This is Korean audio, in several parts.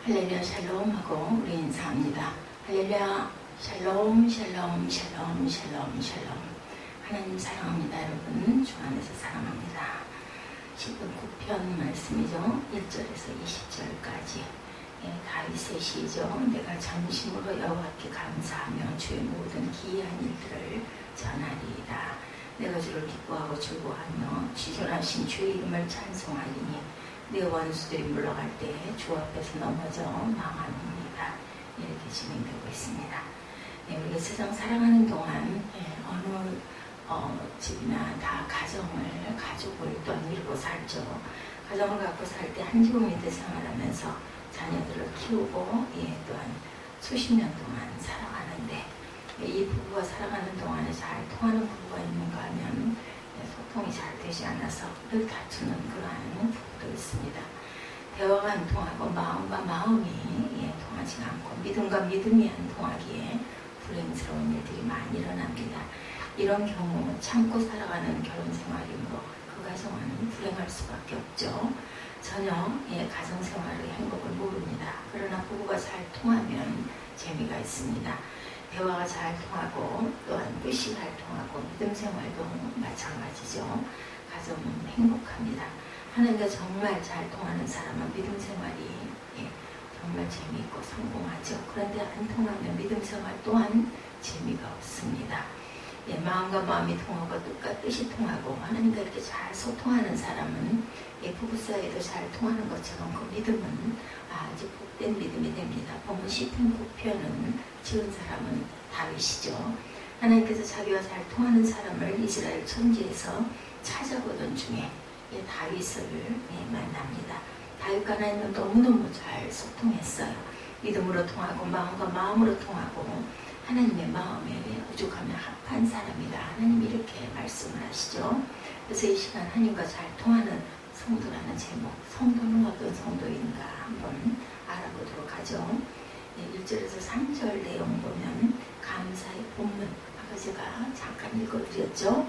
할렐루야 샬롬하고 우리 인사합니다. 할렐루야 샬롬 샬롬 샬롬 샬롬 샬롬. 하나님 사랑합니다. 여러분 주 안에서 사랑합니다. 10분 9편 말씀이죠. 1절에서 20절까지. 다윗의 시죠. 내가 전심으로 여호와께 감사하며 주의 모든 기이한 일들을 전하리이다. 내가 주를 기뻐하고 즐거워하며 지존하신 주의 이름을 찬송하리니 내 원수들이 물러갈 때 주 앞에서 넘어져 망합니다. 이렇게 진행되고 있습니다. 우리가 세상 살아가는 동안 어느 집이나 다 가족을 또한 이루고 살죠. 가정을 갖고 살 때 한 지붕 밑에 생활하면서 자녀들을 키우고 또한 수십 년 동안 살아가는데 이 부부가 살아가는 동안에 잘 통하는 부부가 있는가 하면 소통이 잘 되지 않아서 늘 다투는 그러한 부부도 있습니다. 대화가 안 통하고 마음과 마음이 통하지 않고 믿음과 믿음이 안 통하기에 불행스러운 일들이 많이 일어납니다. 이런 경우 참고 살아가는 결혼 생활이므로 그 가정은 불행할 수밖에 없죠. 전혀 가정생활의 행복을 모릅니다. 그러나 부부가 잘 통하면 재미가 있습니다. 대화가 잘 통하고 또한 뜻이 잘 통하고 믿음 생활도 마찬가지죠. 가정은 행복합니다. 하나님과 정말 잘 통하는 사람은 믿음 생활이 정말 재미있고 성공하죠. 그런데 안 통하면 믿음 생활 또한 재미가 없습니다. 마음과 마음이 통하고 뜻과 뜻이 통하고 하나님과 이렇게 잘 소통하는 사람은 부부 사이에도 잘 통하는 것처럼 그 믿음은 아주 복된 믿음이 됩니다. 보면 시편 9편은 지은 사람은 다윗이죠. 하나님께서 자기와 잘 통하는 사람을 이스라엘 천지에서 찾아보던 중에 다윗을 만납니다. 다윗과 하나님은 너무너무 잘 소통했어요. 믿음으로 통하고 마음과 마음으로 통하고 하나님의 마음에 오죽하면 합한 사람이다. 하나님이 이렇게 말씀을 하시죠. 그래서 이 시간 하나님과 잘 통하는 성도라는 제목, 성도는 어떤 성도인가 한번 알아보도록 하죠. 1절에서 3절 내용 보면 감사의 본문, 아까 제가 잠깐 읽어드렸죠.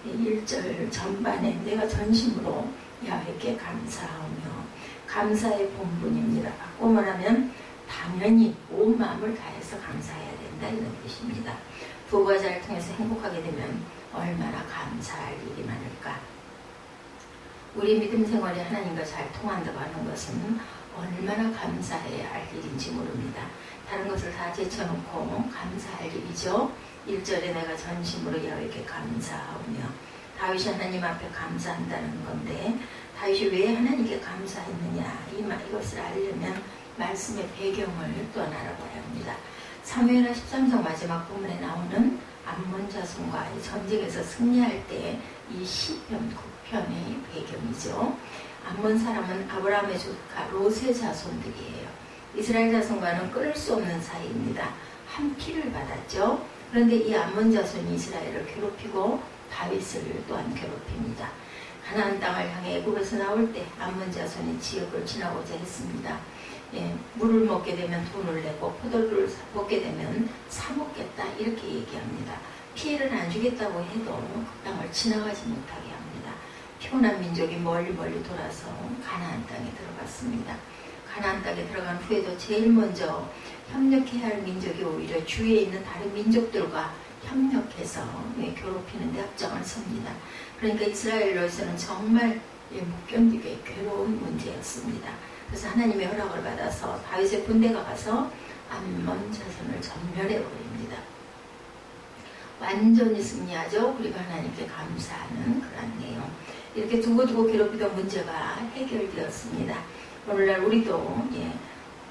1절 전반에 내가 전심으로 야훼께 감사하며 감사의 본분입니다. 바꿔 말하면 당연히 온 마음을 다해서 감사해야 된다 이런 뜻입니다. 부부가 잘 통해서 행복하게 되면 얼마나 감사할 일이 많을까. 우리 믿음 생활이 하나님과 잘 통한다고 하는 것은 얼마나 감사해야 할 일인지 모릅니다. 다른 것을 다 제쳐놓고 감사할 일이죠. 1절에 내가 전심으로 여호와께 감사하며 다윗이 하나님 앞에 감사한다는 건데 다윗이 왜 하나님께 감사했느냐 이것을 알려면 말씀의 배경을 또한 알아봐야 합니다. 사무엘하 13장 마지막 부분에 나오는 암몬 자손과 전쟁에서 승리할 때 이 시편 9편의 배경이죠. 암몬 사람은 아브라함의 조카 롯의 자손들이에요. 이스라엘 자손과는 끊을 수 없는 사이입니다. 한 피를 받았죠. 그런데 이 암몬 자손이 이스라엘을 괴롭히고 다윗을 또한 괴롭힙니다. 가나안 땅을 향해 애굽에서 나올 때 암몬 자손이 지역을 지나고자 했습니다. 물을 먹게 되면 돈을 내고 포도를 먹게 되면 사 먹겠다 이렇게 얘기합니다. 피해를 안 주겠다고 해도 그 땅을 지나가지 못하게 합니다. 피곤한 민족이 멀리 돌아서 가나안 땅에 들어갔습니다. 가나안 땅에 들어간 후에도 제일 먼저 협력해야 할 민족이 오히려 주위에 있는 다른 민족들과 협력해서 괴롭히는 데 앞장을 섭니다. 그러니까 이스라엘로서는 정말 못 견디게 괴로운 문제였습니다. 그래서 하나님의 허락을 받아서 다윗의 군대가 가서 암몬 자손을 전멸해버립니다. 완전히 승리하죠. 그리고 하나님께 감사하는 그런 내용. 이렇게 두고두고 괴롭히던 문제가 해결되었습니다. 오늘날 우리도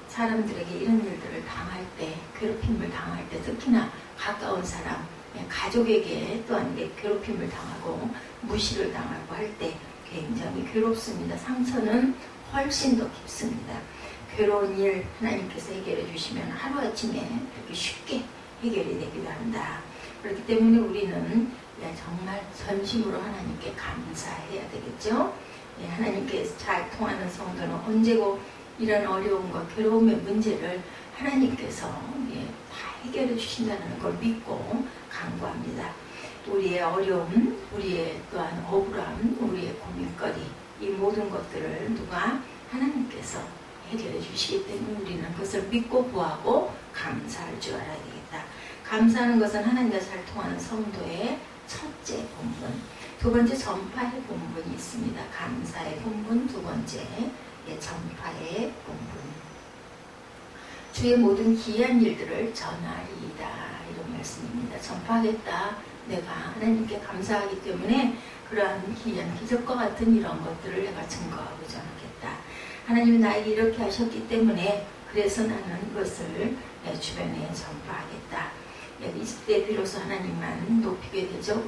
사람들에게 이런 일들을 당할 때, 괴롭힘을 당할 때, 특히나 가까운 사람, 가족에게 또한 괴롭힘을 당하고 무시를 당하고 할 때 굉장히 괴롭습니다. 상처는 훨씬 더 깊습니다. 괴로운 일 하나님께서 해결해 주시면 하루아침에 이렇게 쉽게 해결이 되기도 한다. 그렇기 때문에 우리는 정말 전심으로 하나님께 감사해야 되겠죠. 하나님께 잘 통하는 성도는 언제고 이런 어려움과 괴로움의 문제를 하나님께서 다 해결해 주신다는 걸 믿고 간구합니다. 우리의 어려움, 우리의 또한 억울함, 우리의 고민거리 이 모든 것들을 누가 하나님께서 해결해 주시기 때문에 우리는 그것을 믿고 구하고 감사할 줄 알아야 되겠다. 감사하는 것은 하나님과 잘 통하는 성도의 첫째 본분. 두 번째 전파의 본분이 있습니다. 감사의 본분. 두 번째 전파의 본분. 주의 모든 기이한 일들을 전하리이다. 이런 말씀입니다. 전파하겠다. 내가 하나님께 감사하기 때문에 그러한 기이한 기적과 같은 이런 것들을 내가 증거하고 전하겠다. 하나님이 나에게 이렇게 하셨기 때문에 그래서 나는 그것을 내 주변에 전파하겠다. 이때 비로소 하나님만 높이게 되죠.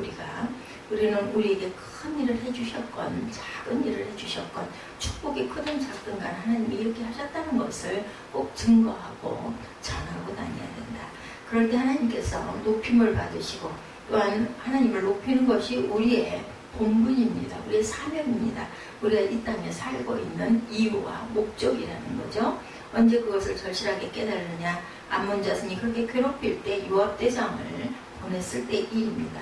우리는 우리에게 큰 일을 해주셨건 작은 일을 해주셨건 축복이 크든 작든 간 하나님이 이렇게 하셨다는 것을 꼭 증거하고 전하고 다녀야 된다. 그럴 때 하나님께서 높임을 받으시고 또한 하나님을 높이는 것이 우리의 본분입니다. 우리의 사명입니다. 우리가 이 땅에 살고 있는 이유와 목적이라는 거죠. 언제 그것을 절실하게 깨달으냐. 암몬 자손이 그렇게 괴롭힐 때 요압대장을 보냈을 때 일입니다.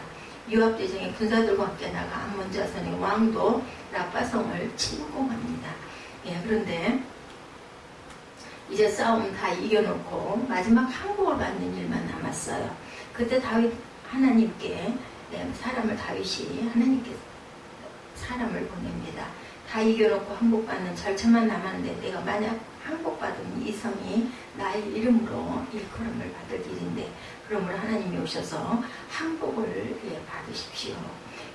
요압대장이 군사들과 함께 나가 암몬 자손의 왕도 라빠성을 침공합니다. 그런데 이제 싸움 다 이겨놓고 마지막 항복을 받는 일만 남았어요. 그때 다윗 하나님께 다윗이 하나님께 사람을 보냅니다. 다 이겨놓고 항복받는 절차만 남았는데 내가 만약 항복받은 이 성이 나의 이름으로 일컬음을 받을 일인데 그러므로 하나님이 오셔서 항복을 받으십시오.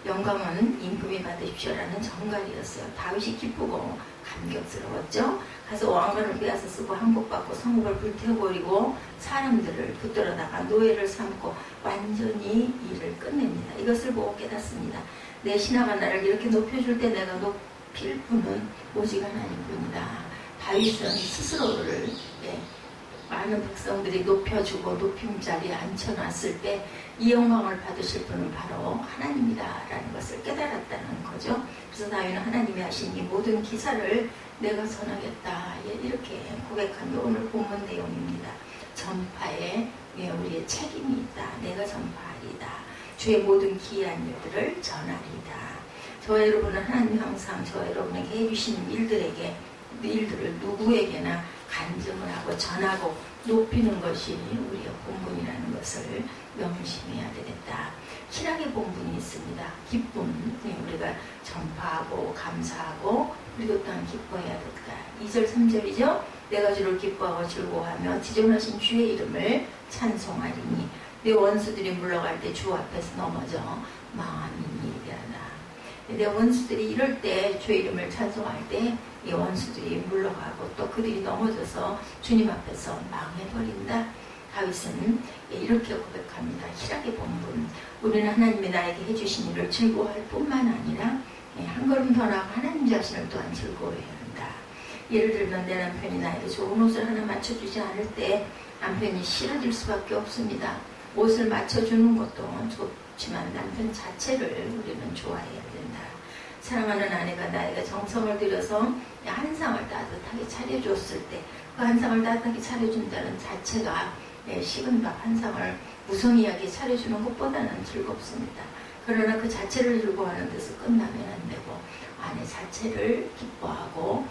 영광은 임금이 받으십시오라는 정갈이었어요. 다윗이 기쁘고 감격스러웠죠. 가서 왕관을 빼앗아 쓰고 항복받고 성읍을 불태워버리고 사람들을 붙들어다가 노예를 삼고 완전히 일을 끝냅니다. 이것을 보고 깨닫습니다. 내 신하가 나를 이렇게 높여줄 때 내가 높일 분은 오직 하나님뿐이다. 다윗은 스스로를 많은 백성들이 높여주고 높임 자리에 앉혀놨을 때 이 영광을 받으실 분은 바로 하나님이다라는 것을 깨달았다는 거죠. 그래서 다윗은 하나님이 하신 이 모든 기사를 내가 전하겠다 이렇게 고백한 게 오늘 본문 내용입니다. 전파에 우리의 책임이 있다. 내가 전파하리이다. 주의 모든 기이한 일들을 전하리이다. 저와 여러분은 하나님 항상 저와 여러분에게 해주시는 일들을 누구에게나 간증을 하고 전하고 높이는 것이 우리의 본분이라는 것을 명심해야 되겠다. 희락의 본분이 있습니다. 기쁨, 우리가 전파하고 감사하고 그리고 또한 기뻐해야 된다. 2절 3절이죠. 내가 주를 기뻐하고 즐거워하며 지존하신 주의 이름을 찬송하리니 내 원수들이 물러갈 때 주 앞에서 넘어져 망함이니 이르리라. 내 원수들이 이럴 때 주의 이름을 찬송할 때 이 원수들이 물러가고 또 그들이 넘어져서 주님 앞에서 망해버린다. 다윗은 이렇게 고백합니다. 희락의 본분. 우리는 하나님이 나에게 해주신 일을 즐거워할 뿐만 아니라 한 걸음 더 나아가 하나님 자신을 또한 즐거워해야 한다. 예를 들면 내 남편이 나에게 좋은 옷을 하나 맞춰주지 않을 때 남편이 싫어질 수밖에 없습니다. 옷을 맞춰주는 것도 좋지만 남편 자체를 우리는 좋아해야 된다. 사랑하는 아내가 나에게 정성을 들여서 한 상을 따뜻하게 차려줬을 때 그 한 상을 따뜻하게 차려준다는 자체가 식은 밥 한 상을 무성의하게 차려주는 것보다는 즐겁습니다. 그러나 그 자체를 즐거워하는 데서 끝나면 안 되고 아내 자체를 기뻐하고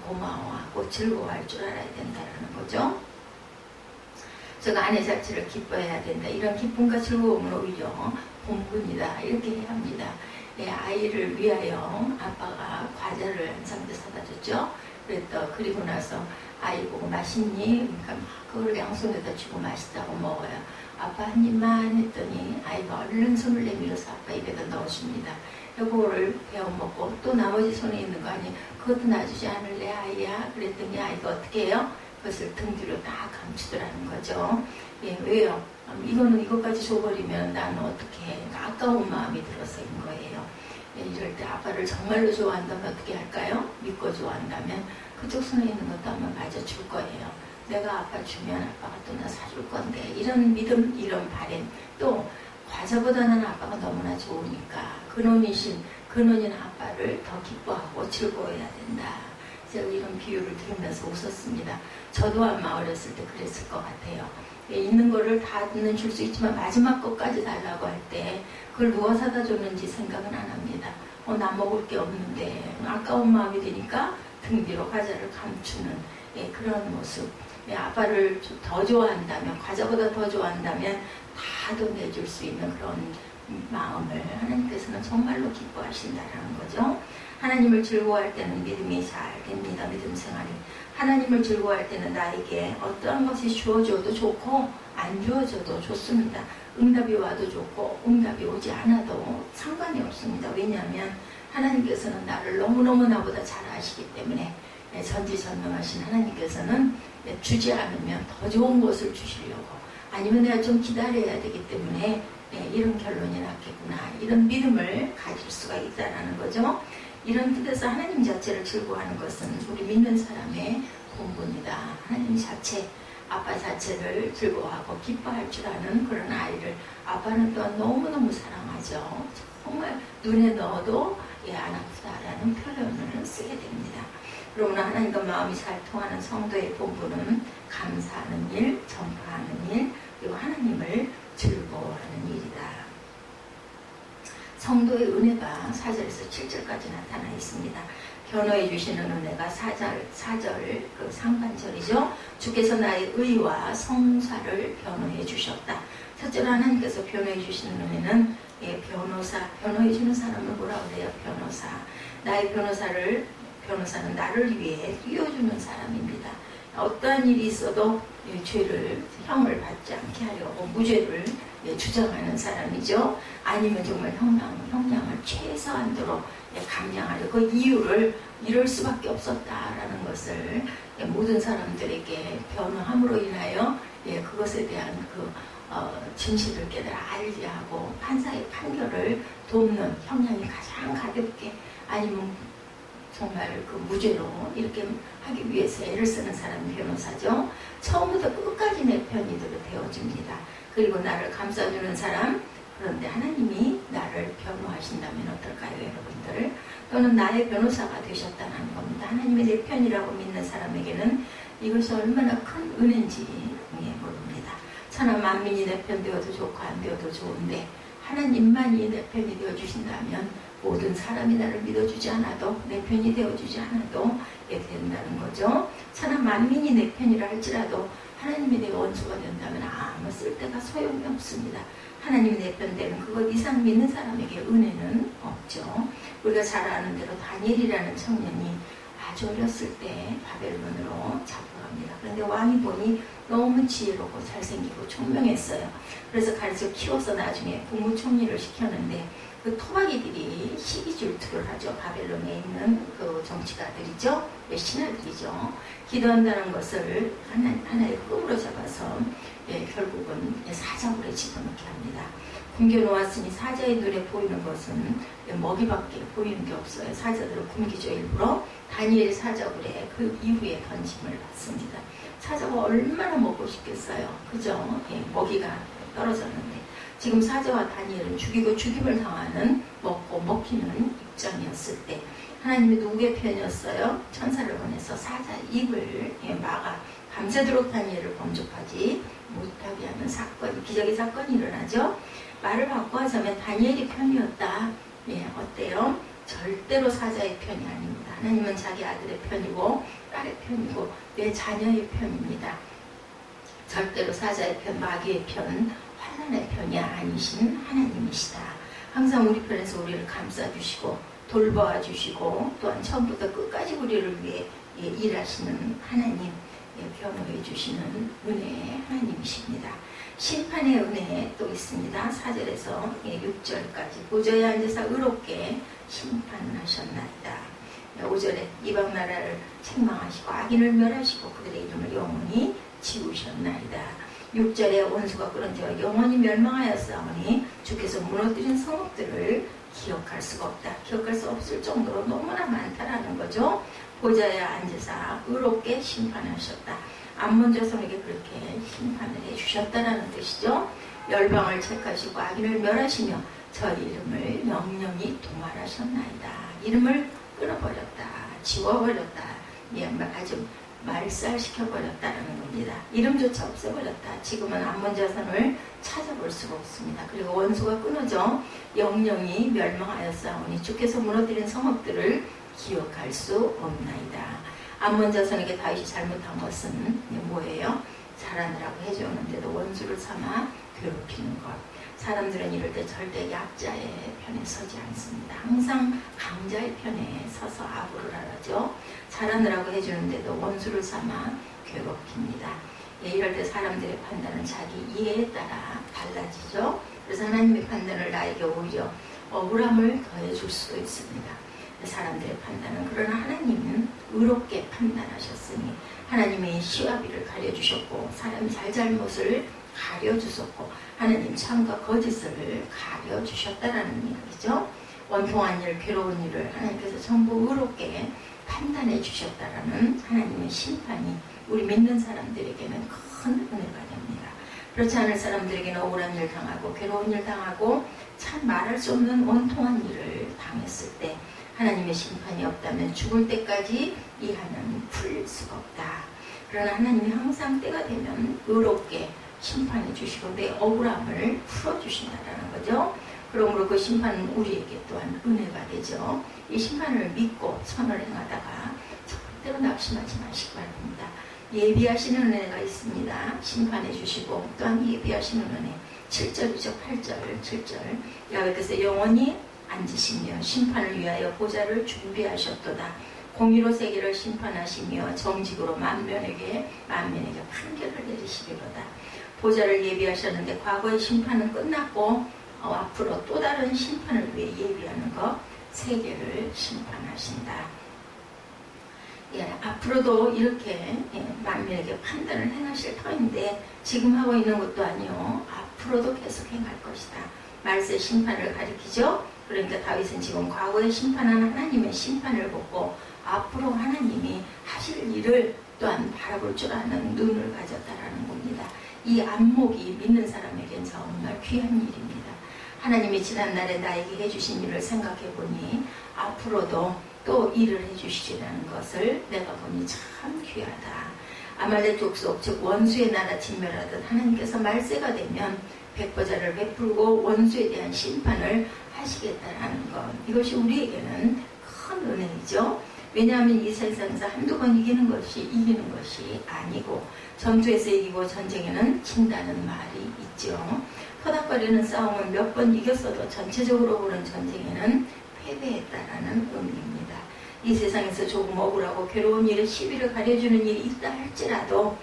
고마워하고 즐거워할 줄 알아야 된다는 거죠. 제가 아내 자체를 기뻐해야 된다. 이런 기쁨과 즐거움은 오히려 본분이다. 이렇게 해야 합니다. 아이를 위하여 아빠가 과자를 한 상자 사다 줬죠. 그리고 나서 아이 보고 맛있니? 그러니까 그걸 양손에다 주고 맛있다고 먹어요. 아빠 한 입만 했더니 아이가 얼른 손을 내밀어서 아빠 입에다 넣어줍니다. 그거를 베어 먹고 또 나머지 손에 있는 거 아니 그것도 놔주지 않을래 아이야? 그랬더니 아이가 어떻게 해요? 그것을 등 뒤로 다 감추더라는 거죠. 왜요? 이것까지 줘버리면 나는 어떻게 해? 아까운 마음이 들어서인 거예요. 이럴 때 아빠를 정말로 좋아한다면 어떻게 할까요? 믿고 좋아한다면 그쪽 손에 있는 것도 한번 마저 줄 거예요. 내가 아빠 주면 아빠가 또 나 사줄 건데 이런 믿음, 이런 바램 또 과자보다는 아빠가 너무나 좋으니까 근원인 아빠를 더 기뻐하고 즐거워해야 된다. 제가 이런 비유를 들으면서 웃었습니다. 저도 아마 어렸을 때 그랬을 것 같아요. 있는 거를 다는 줄 수 있지만 마지막 것까지 달라고 할 때 그걸 누가 사다 줬는지 생각은 안 합니다. 나 먹을 게 없는데 아까운 마음이 되니까 등 뒤로 과자를 감추는 그런 모습. 아빠를 더 좋아한다면, 과자보다 더 좋아한다면 다 도내줄 수 있는 그런 마음을 하나님께서는 정말로 기뻐하신다라는 거죠. 하나님을 즐거워할 때는 믿음이 잘 됩니다. 믿음 생활이. 하나님을 즐거워할 때는 나에게 어떠한 것이 주어져도 좋고 안 주어져도 좋습니다. 응답이 와도 좋고 응답이 오지 않아도 상관이 없습니다. 왜냐하면 하나님께서는 나를 너무너무 나보다 잘 아시기 때문에 전지전능하신 하나님께서는 주지 않으면 더 좋은 것을 주시려고, 아니면 내가 좀 기다려야 되기 때문에 이런 결론이 났겠구나, 이런 믿음을 가질 수가 있다는 거죠. 이런 뜻에서 하나님 자체를 즐거워하는 것은 우리 믿는 사람의 본분이다. 하나님 자체, 아빠 자체를 즐거워하고 기뻐할 줄 아는 그런 아이를 아빠는 또한 너무너무 사랑하죠. 정말 눈에 넣어도 안 아프다라는 표현을 쓰게 됩니다. 그러므로 하나님과 마음이 잘 통하는 성도의 본분은 감사하는 일, 전파하는 일, 그리고 하나님을 즐거워하는 일이다. 성도의 은혜가 4절에서 7절까지 나타나 있습니다. 변호해 주시는 은혜가 4절 그 상반절이죠. 주께서 나의 의와 성사를 변호해 주셨다. 첫째로 하나님께서 변호해 주시는 은혜는 변호사, 변호해 주는 사람을 뭐라 그래요? 변호사. 나의 변호사는 나를 위해 뛰어주는 사람입니다. 어떠한 일이 있어도 형을 받지 않게 하려고 무죄를 주장하는 사람이죠. 아니면 정말 형량을 최소한도로 감량하려 그 이유를 이럴 수밖에 없었다라는 것을 모든 사람들에게 변호함으로 인하여 그것에 대한 진실을 깨달아 알게 하고 판사의 판결을 돕는, 형량이 가장 가볍게 아니면 정말 그 무죄로 이렇게 하기 위해서 애를 쓰는 사람이 변호사죠. 처음부터 끝까지 내 편이 되어줍니다. 그리고 나를 감싸주는 사람, 그런데 하나님이 나를 변호하신다면 어떨까요, 여러분들? 또는 나의 변호사가 되셨다는 겁니다. 하나님이 내 편이라고 믿는 사람에게는 이것이 얼마나 큰 은혜인지 모릅니다. 천하 만민이 내 편 되어도 좋고 안 되어도 좋은데 하나님만이 내 편이 되어주신다면 모든 사람이 나를 믿어주지 않아도, 내 편이 되어주지 않아도 된다는 거죠. 천하 만민이 내 편이라 할지라도 하나님이 내 원수가 된다면 아무 쓸데가 소용이 없습니다. 하나님이 내 편 되는 그것 이상 믿는 사람에게 은혜는 없죠. 우리가 잘 아는 대로 다니엘이라는 청년이 아주 어렸을 때 바벨론으로 잡혀갑니다. 그런데 왕이 보니 너무 지혜롭고 잘생기고 총명했어요. 그래서 가르쳐 키워서 나중에 국무총리를 시켰는데 그 토박이들이 시기질투를 하죠. 바벨론에 있는 그 정치가들이죠. 신하들이죠. 기도한다는 것을 하나의 꿈으로 잡아서 결국은 사자굴에 집어넣게 합니다. 굶겨놓았으니 사자의 눈에 보이는 것은 먹이밖에 보이는 게 없어요. 사자들은 굶기죠, 일부러. 다니엘이 사자굴에 그 이후에 던짐을 받습니다. 사자가 얼마나 먹고 싶겠어요. 그죠? 먹이가 떨어졌는데. 지금 사자와 다니엘은 죽이고 죽임을 당하는, 먹고 먹히는 입장이었을 때 하나님이 누구의 편이었어요? 천사를 보내서 사자 입을 막아 밤새도록 다니엘을 범접하지 못하게 하는 사건이, 기적의 사건이 일어나죠. 말을 바꿔하자면 다니엘이 편이었다. 어때요? 절대로 사자의 편이 아닙니다. 하나님은 자기 아들의 편이고 딸의 편이고 내 자녀의 편입니다. 절대로 사자의 편, 마귀의 편, 환난의 편이 아니신 하나님이시다. 항상 우리 편에서 우리를 감싸주시고 돌보아 주시고 또한 처음부터 끝까지 우리를 위해 일하시는 하나님, 변호해 주시는 은혜의 하나님이십니다. 심판의 은혜 또 있습니다. 4절에서 6절까지 보좌에 앉아서 의롭게 심판하셨나이다. 5절에 이방 나라를 책망하시고 악인을 멸하시고 그들의 이름을 영원히 지우셨나이다. 6절에 원수가 끊어져 영원히 멸망하였사오니 주께서 무너뜨린 성읍들을 기억할 수가 없다. 기억할 수 없을 정도로 너무나 많다라는 거죠. 보좌에 앉으사 의롭게 심판하셨다. 암몬 자손에게 그렇게 심판을 해주셨다라는 뜻이죠. 열방을 책하시고 악인을 멸하시며 저희 이름을 영영히 도말하셨나이다. 이름을 끊어버렸다. 지워버렸다. 아주 말살시켜버렸다는 겁니다. 이름조차 없애버렸다. 지금은 암몬 자손을 찾아볼 수가 없습니다. 그리고 원수가 끊어져 영영이 멸망하였사오니 주께서 무너뜨린 성읍들을 기억할 수 없나이다. 아몬 자손에게 다윗이 잘못한 것은 뭐예요? 잘하느라고 해주었는데도 원수를 삼아 괴롭히는 것. 사람들은 이럴 때 절대 약자의 편에 서지 않습니다. 항상 강자의 편에 서서 아부를 하죠. 잘하느라고 해주는데도 원수를 삼아 괴롭힙니다. 이럴 때 사람들의 판단은 자기 이해에 따라 달라지죠. 그래서 하나님의 판단을 나에게 오히려 억울함을 더해줄 수도 있습니다. 사람들의 판단은, 그러나 하나님은 의롭게 판단하셨으니 하나님의 시와 비를 가려주셨고 사람의 잘잘못을 가려주셨고 하나님 참과 거짓을 가려주셨다라는 얘기죠. 원통한 일, 괴로운 일을 하나님께서 전부 의롭게 판단해 주셨다라는 하나님의 심판이 우리 믿는 사람들에게는 큰 은혜가 됩니다. 그렇지 않을 사람들에게는 억울한 일 당하고 괴로운 일 당하고 참 말할 수 없는 원통한 일을 당했을 때 하나님의 심판이 없다면 죽을 때까지 이 한은 풀릴 수가 없다. 그러나 하나님이 항상 때가 되면 의롭게 심판해 주시고 내 억울함을 풀어주신다는 거죠. 그러므로 그 심판은 우리에게 또한 은혜가 되죠. 이 심판을 믿고 선을 행하다가 절대로 낙심하지 마시기 바랍니다. 예비하시는 은혜가 있습니다. 심판해 주시고 또한 예비하시는 은혜. 7절이죠. 8절, 7절. 여호와께서 영원히 앉으시며 심판을 위하여 보좌를 준비하셨도다. 공의로 세계를 심판하시며 정직으로 만면에게 판결을 내리시리로다. 보좌를 예비하셨는데 과거의 심판은 끝났고 앞으로 또 다른 심판을 위해 예비하는 것, 세계를 심판하신다. 앞으로도 이렇게 만민에게 판단을 행하실 터인데 지금 하고 있는 것도 아니요, 앞으로도 계속 행할 것이다. 말세 심판을 가리키죠. 그러니까 다윗은 지금 과거에 심판한 하나님의 심판을 보고 앞으로 하나님이 하실 일을 또한 바라볼 줄 아는 눈을 가졌다라는 겁니다. 이 안목이 믿는 사람에겐 정말 귀한 일입니다. 하나님이 지난날에 나에게 해주신 일을 생각해 보니 앞으로도 또 일을 해주시리라는 것을 내가 보니 참 귀하다. 아말렉 족속 즉 원수의 나라 진멸하듯 하나님께서 말세가 되면 백보자를 베풀고 원수에 대한 심판을 하시겠다라는 것, 이것이 우리에게는 큰 은혜이죠. 왜냐하면 이 세상에서 한두 번 이기는 것이 아니고 전투에서 이기고 전쟁에는 진다는 말이 있죠. 터닥거리는 싸움은 몇 번 이겼어도 전체적으로 보는 전쟁에는 패배했다라는 의미입니다. 이 세상에서 조금 억울하고 괴로운 일에 시비를 가려주는 일이 있다 할지라도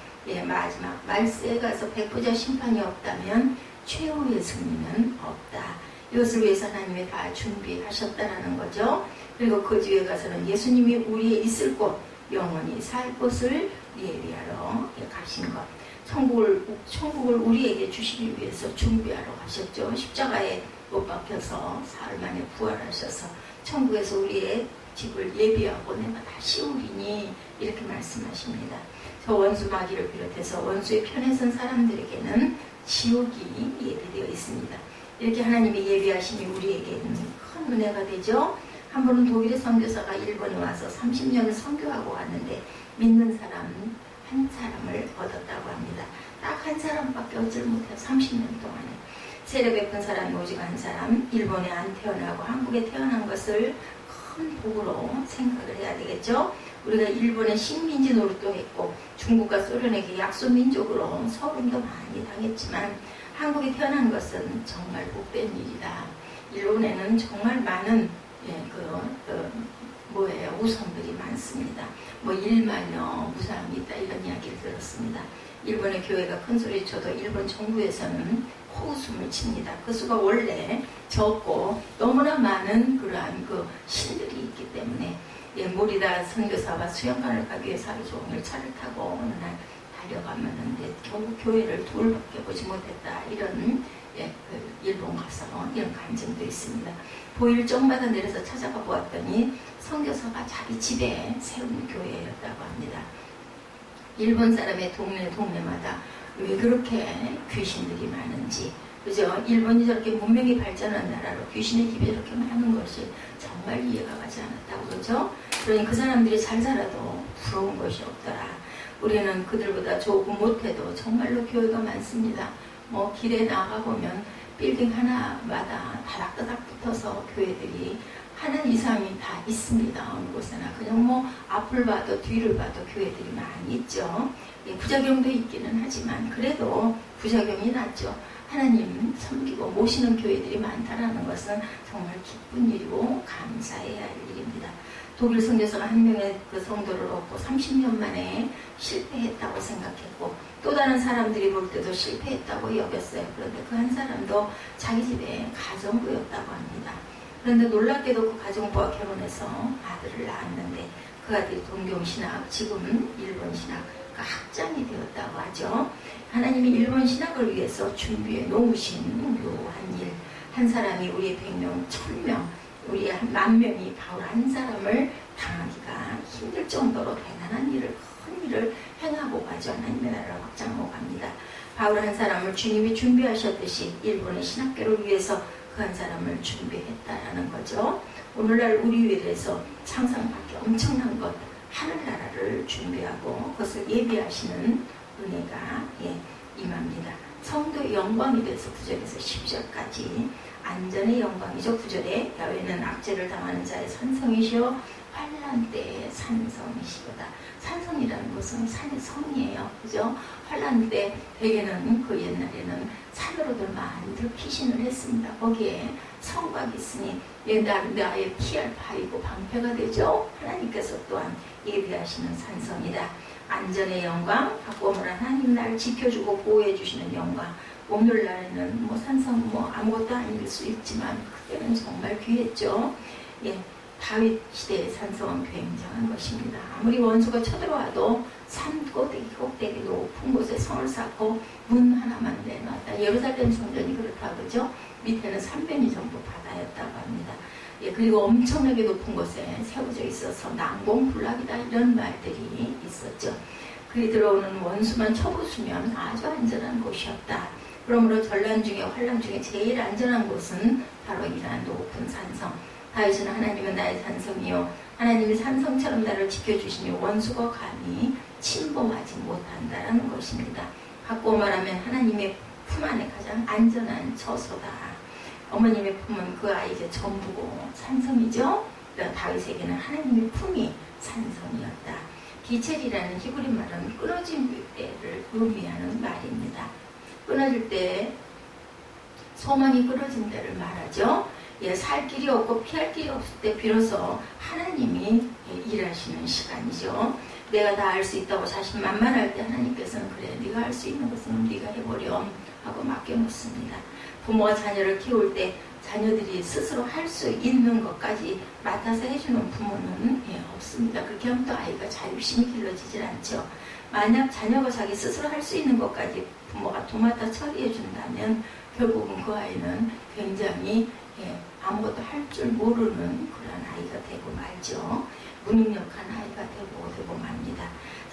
마지막 말세에 가서 백보자 심판이 없다면 최후의 승리는 없다. 이것을 위해서 하나님이 다 준비하셨다라는 거죠. 그리고 그 뒤에 가서는 예수님이 우리의 있을 곳, 영원히 살 곳을 예비하러 가신 것. 천국을 우리에게 주시기 위해서 준비하러 가셨죠. 십자가에 못 박혀서 사흘 만에 부활하셔서 천국에서 우리의 집을 예비하고 내가 다시 오리니 이렇게 말씀하십니다. 저 원수 마귀를 비롯해서 원수의 편에 선 사람들에게는 지옥이 예비되어 있습니다. 이렇게 하나님이 예비하심이 우리에게는 큰 은혜가 되죠. 한 번은 독일의 선교사가 일본에 와서 30년을 선교하고 왔는데 믿는 사람 한 사람을 얻었다고 합니다. 딱 한 사람밖에 얻질 못해요. 30년 동안에. 세례 베푼 사람이 오직 한 사람, 일본에 안 태어나고 한국에 태어난 것을 큰 복으로 생각을 해야 되겠죠. 우리가 일본의 식민지 노릇도 했고 중국과 소련에게 약소민족으로 서름도 많이 당했지만 한국에 태어난 것은 정말 복된 일이다. 일본에는 정말 많은 우상들이 많습니다. 일만여 무상이 있다 이런 이야기를 들었습니다. 일본의 교회가 큰 소리 쳐도 일본 정부에서는 코웃음을 칩니다. 그 수가 원래 적고 너무나 많은 그러한 신들이 있기 때문에 모리다 선교사와 수영관을 가기 위해서 하루 종일 차를 타고 어느 날 달려가면은 결국 교회를 둘밖에 보지 못했다 이런 일본 가서 이런 간증도 있습니다. 보일정마다 내려서 찾아가 보았더니 선교사가 자기 집에 세운 교회였다고 합니다. 일본 사람의 동네마다 왜 그렇게 귀신들이 많은지, 그죠? 일본이 저렇게 문명이 발전한 나라로 귀신의 집이 저렇게 많은 것이 정말 이해가 가지 않았다고 그러죠? 그러니 그 사람들이 잘 살아도 부러운 것이 없더라. 우리는 그들보다 조금 못해도 정말로 교회가 많습니다. 길에 나가보면 빌딩 하나마다 다닥다닥 붙어서 교회들이 하는 이상이 다 있습니다. 어느 곳에나. 그냥 뭐 앞을 봐도 뒤를 봐도 교회들이 많이 있죠. 예, 부작용도 있기는 하지만 그래도 부작용이 낫죠. 하나님 섬기고 모시는 교회들이 많다는 것은 정말 기쁜 일이고 감사해야 할 일입니다. 독일 선교사가 한 명의 그 성도를 얻고 30년 만에 실패했다고 생각했고 또 다른 사람들이 볼 때도 실패했다고 여겼어요. 그런데 그 한 사람도 자기 집에 가정부였다고 합니다. 그런데 놀랍게도 그 가정부와 결혼해서 아들을 낳았는데 그 아들이 동경신학, 지금은 일본신학 그 학장이 되었다고 하죠. 하나님이 일본 신학을 위해서 준비해 놓으신 묘한 일. 한 사람이 우리의 100명, 1000명, 우리의 10,000명이 바울 한 사람을 당하기가 힘들 정도로 대단한 일을, 큰 일을 행하고 가죠. 하나님의 나라를 확장하고 갑니다. 바울 한 사람을 주님이 준비하셨듯이 일본의 신학교를 위해서 그 한 사람을 준비했다라는 거죠. 오늘날 우리 위해서 상상 밖에 엄청난 것, 하늘나라를 준비하고 그것을 예비하시는 은혜가 임합니다. 성도의 영광이 돼서 9절에서 10절까지 안전의 영광이죠. 9절에 야훼는 압제를 당하는 자의 산성이시오 환난 때의 산성이시로다. 산성이라는 것은 산의 성이에요. 그죠? 환난 때 대개는 그 옛날에는 산으로들 많이들 피신을 했습니다. 거기에 성곽이 있으니 나의 피할 바이고 방패가 되죠. 하나님께서 또한 예비하시는 산성이다. 안전의 영광, 바꿔오므라 하나님 나를 지켜주고 보호해주시는 영광. 오늘날에는 뭐 산성 뭐 아무것도 아닐 수 있지만 그때는 정말 귀했죠. 예, 다윗 시대의 산성은 굉장한 것입니다. 아무리 원수가 쳐들어와도 산 꼭대기 높은 곳에 성을 쌓고 문 하나만 내놨다. 예루살렘 성전이 그렇다 그죠? 밑에는 300리 정도 바다였다고 합니다. 예, 그리고 엄청나게 높은 곳에 세워져 있어서 난공불락이다 이런 말들이 있었죠. 그리 들어오는 원수만 쳐부수면 아주 안전한 곳이었다. 그러므로 전란 중에 환란 중에 제일 안전한 곳은 바로 이러한 높은 산성. 다윗은 하나님은 나의 산성이요 하나님이 산성처럼 나를 지켜주시니 원수가 감히 침범하지 못한다라는 것입니다. 바꾸어 말하면 하나님의 품 안에 가장 안전한 처소다. 어머님의 품은 그 아이의 전부고 산성이죠. 다윗에게는 하나님의 품이 산성이었다. 기첼이라는 히브리 말은 끊어진 때를 의미하는 말입니다. 끊어질 때 소망이 끊어진 때를 말하죠. 예, 살 길이 없고 피할 길이 없을 때 비로소 하나님이 일하시는 시간이죠. 내가 다 할 수 있다고 자신만만할 때 하나님께서는 그래 네가 할 수 있는 것은 네가 해보렴 하고 맡겨놓습니다. 부모가 자녀를 키울 때 자녀들이 스스로 할 수 있는 것까지 맡아서 해주는 부모는 없습니다. 그렇게 하면 또 아이가 자립심이 길러지질 않죠. 만약 자녀가 자기 스스로 할 수 있는 것까지 부모가 도맡아 처리해 준다면 결국은 그 아이는 굉장히 아무것도 할 줄 모르는 그런 아이가 되고 말죠. 무능력한 아이가 되고 맙니다.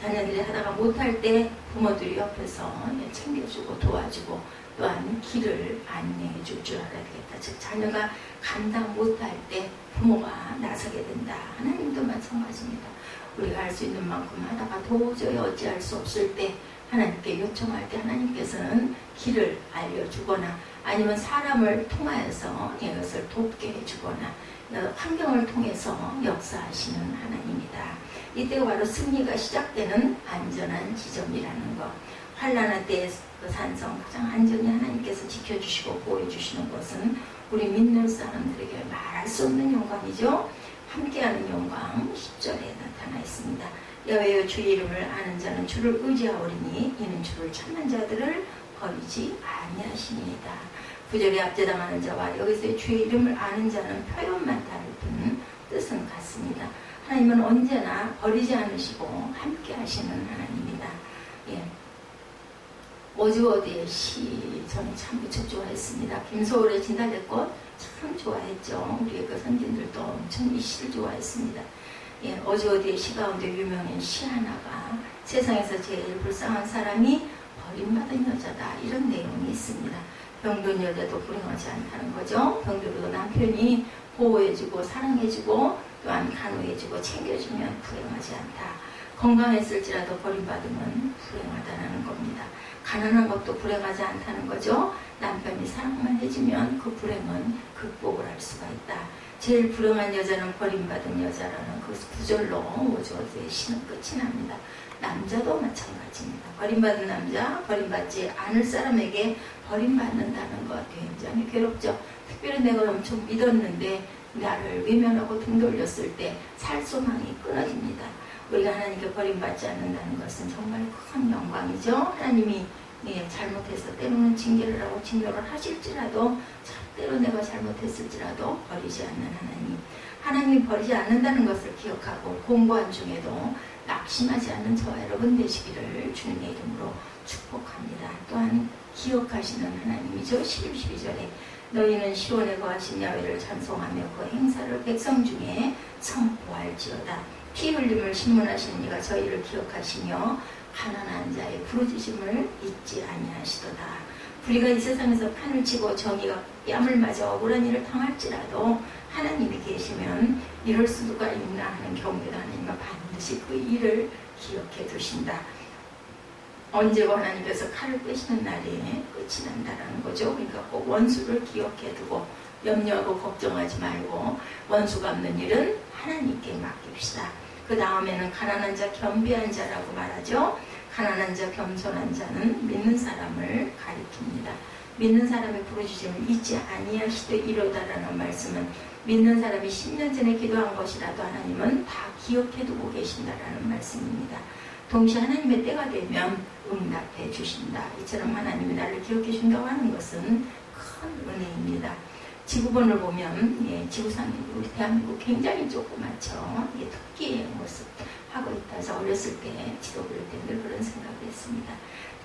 자녀들이 하다가 못할 때 부모들이 옆에서 챙겨주고 도와주고 또한 길을 안내해 줄 줄 알아야 되겠다. 즉 자녀가 감당 못할 때 부모가 나서게 된다. 하나님도 마찬가지입니다. 우리가 할 수 있는 만큼 하다가 도저히 어찌할 수 없을 때 하나님께 요청할 때 하나님께서는 길을 알려주거나 아니면 사람을 통하여서 이것을 돕게 해주거나 환경을 통해서 역사하시는 하나님이다. 이때가 바로 승리가 시작되는 안전한 지점이라는 것. 환난할 때의 그 산성 가장 안전히 하나님께서 지켜주시고 보호해주시는 것은 우리 믿는 사람들에게 말할 수 없는 영광이죠. 함께하는 영광 10절에 나타나 있습니다. 야훼여 주의 이름을 아는 자는 주를 의지하오리니 이는 주를 찾는 자들을 버리지 아니하시니이다. 9절에 압제당하는 자와 여기서의 주의 이름을 아는 자는 표현만 다를 뿐 뜻은 같습니다. 하나님은 언제나 버리지 않으시고 함께 하시는 하나님이다. 예. 오즈워드의 시 저는 참 무척 좋아했습니다. 김소월의 진달래꽃 참 좋아했죠. 우리의 그 선진들도 엄청 이 시를 좋아했습니다. 예, 오즈워드의 시 가운데 유명한 시 하나가 세상에서 제일 불쌍한 사람이 버림받은 여자다 이런 내용이 있습니다. 병든 여자도 불행하지 않다는 거죠. 병들어도 남편이 보호해주고 사랑해주고 또한 간호해주고 챙겨주면 불행하지 않다. 건강했을지라도 버림받으면 불행하다는 겁니다. 가난한 것도 불행하지 않다는 거죠. 남편이 사랑만 해주면 그 불행은 극복을 할 수가 있다. 제일 불행한 여자는 버림받은 여자라는 그 구절로 5절의 시는 끝이 납니다. 남자도 마찬가지입니다. 버림받은 남자, 버림받지 않을 사람에게 버림받는다는 것 굉장히 괴롭죠. 특별히 내가 엄청 믿었는데 나를 외면하고 등 돌렸을 때 살 소망이 끊어집니다. 우리가 하나님께 버림받지 않는다는 것은 정말 큰 영광이죠. 하나님이 잘못해서 때로는 징계를 하고 징벌을 하실지라도 때로 내가 잘못했을지라도 버리지 않는 하나님, 하나님이 버리지 않는다는 것을 기억하고 공부한 중에도 낙심하지 않는 저와 여러분 되시기를 주님의 이름으로 축복합니다. 또한 기억하시는 하나님이죠. 11, 12절에 너희는 시온에 거하신 야훼를 찬송하며 그 행사를 백성 중에 선포할지어다. 피 흘림을 신문하시는 이가 저희를 기억하시며 가난한 자의 부르짖음을 잊지 아니하시도다. 우리가 이 세상에서 판을 치고 정의가 뺨을 맞아 억울한 일을 당할지라도 하나님이 계시면 이럴 수가 있나 하는 경계도 하나님은 반드시 그 일을 기억해 두신다. 언제고 하나님께서 칼을 빼시는 날에 끝이 난다라는 거죠. 그러니까 꼭 원수를 기억해 두고 염려하고 걱정하지 말고 원수 갚는 일은 하나님께 맡깁시다. 그 다음에는 가난한 자, 겸비한 자라고 말하죠. 가난한 자, 겸손한 자는 믿는 사람을 가리킵니다. 믿는 사람의 부르짖음을 잊지 아니하시되 이러다라는 말씀은 믿는 사람이 10년 전에 기도한 것이라도 하나님은 다 기억해 두고 계신다라는 말씀입니다. 동시에 하나님의 때가 되면 응답해 주신다. 이처럼 하나님이 나를 기억해 준다고 하는 것은 큰 은혜입니다. 지구본을 보면 지구상이 우리 대한민국 굉장히 조그맣죠. 토끼의 모습 하고 있다서 어렸을 때 지도 그릴 때 늘 그런 생각을 했습니다.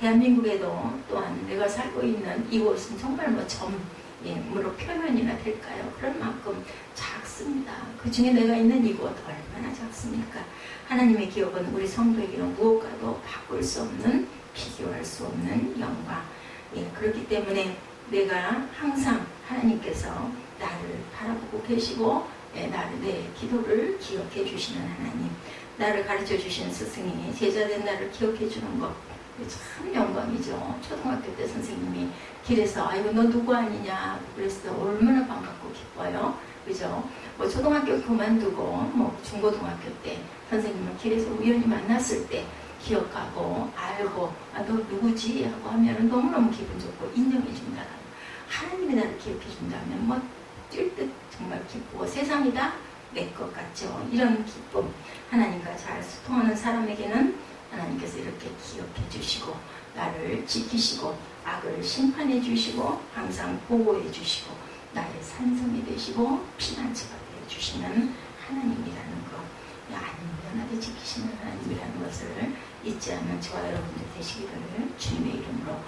대한민국에도 또한 내가 살고 있는 이곳은 정말 점으로 표현이나 될까요? 그럴 만큼 작습니다. 그 중에 내가 있는 이곳 얼마나 작습니까? 하나님의 기억은 우리 성도에게는 무엇과도 바꿀 수 없는, 비교할 수 없는 영광. 그렇기 때문에 내가 항상 하나님께서 나를 바라보고 계시고 내 기도를 기억해 주시는 하나님, 나를 가르쳐 주신 스승이 제자된 나를 기억해 주는 것 참 영광이죠. 초등학교 때 선생님이 길에서 아이고 너 누구 아니냐 그랬을 때 얼마나 반갑고 기뻐요. 그죠? 초등학교 그만두고 중고등학교 때 선생님을 길에서 우연히 만났을 때 기억하고 알고 너 누구지? 하고 하면 너무너무 기분 좋고 인정해 준다. 하나님이 나를 기억해 준다면 뛸 듯 정말 기쁘고 세상이 다 내 것 같죠. 이런 기쁨, 하나님과 잘 소통하는 사람에게는 하나님께서 이렇게 기억해 주시고 나를 지키시고 악을 심판해 주시고 항상 보호해 주시고 나의 산성이 되시고 피난처가 되어 주시는 하나님이라는 것, 안전하게 지키시는 하나님이라는 것을 잊지 않는 저와 여러분들 되시기를 주님의 이름으로